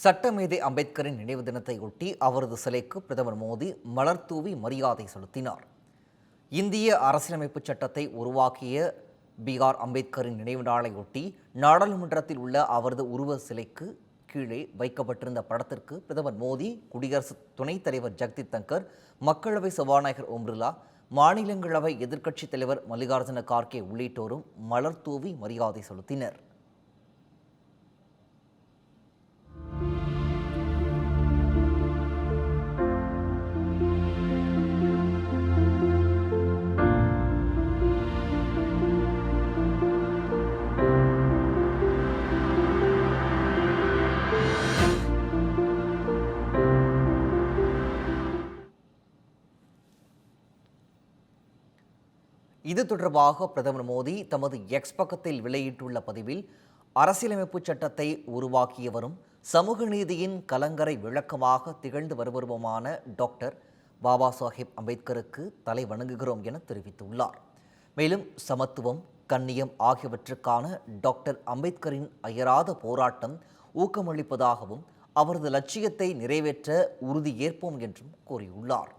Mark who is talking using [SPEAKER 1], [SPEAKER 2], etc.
[SPEAKER 1] சட்டமேதை அம்பேத்கரின் நினைவு தினத்தை ஒட்டி அவரது சிலைக்கு பிரதமர் மோடி மலர் தூவி மரியாதை செலுத்தினார். இந்திய அரசியலமைப்பு சட்டத்தை உருவாக்கிய பி.ஆர். அம்பேத்கரின் நினைவு நாளையொட்டி நாடாளுமன்றத்தில் உள்ள அவரது உருவ சிலைக்கு கீழே வைக்கப்பட்டிருந்த படத்திற்கு பிரதமர் மோடி, குடியரசு துணைத் தலைவர் ஜெகதீப் தங்கர், மக்களவை சபாநாயகர் ஓம் பிர்லா, மாநிலங்களவை எதிர்க்கட்சித் தலைவர் மல்லிகார்ஜுன கார்கே உள்ளிட்டோரும் மலர் தூவி மரியாதை செலுத்தினர். இது தொடர்பாக பிரதமர் மோடி தமது எக்ஸ் பக்கத்தில் வெளியிட்டுள்ள பதிவில், அரசியலமைப்பு சட்டத்தை உருவாக்கியவரும் சமூக நீதியின் கலங்கரை விளக்கமாக திகழ்ந்து வருபவருமான டாக்டர் பாபா சாஹேப் அம்பேத்கருக்கு தலை வணங்குகிறோம் என தெரிவித்துள்ளார். மேலும் சமத்துவம், கண்ணியம் ஆகியவற்றுக்கான டாக்டர் அம்பேத்கரின் அயராத போராட்டம் ஊக்கமளிப்பதாகவும் அவரது லட்சியத்தை நிறைவேற்ற உறுதியேற்போம் என்றும் கூறியுள்ளார்.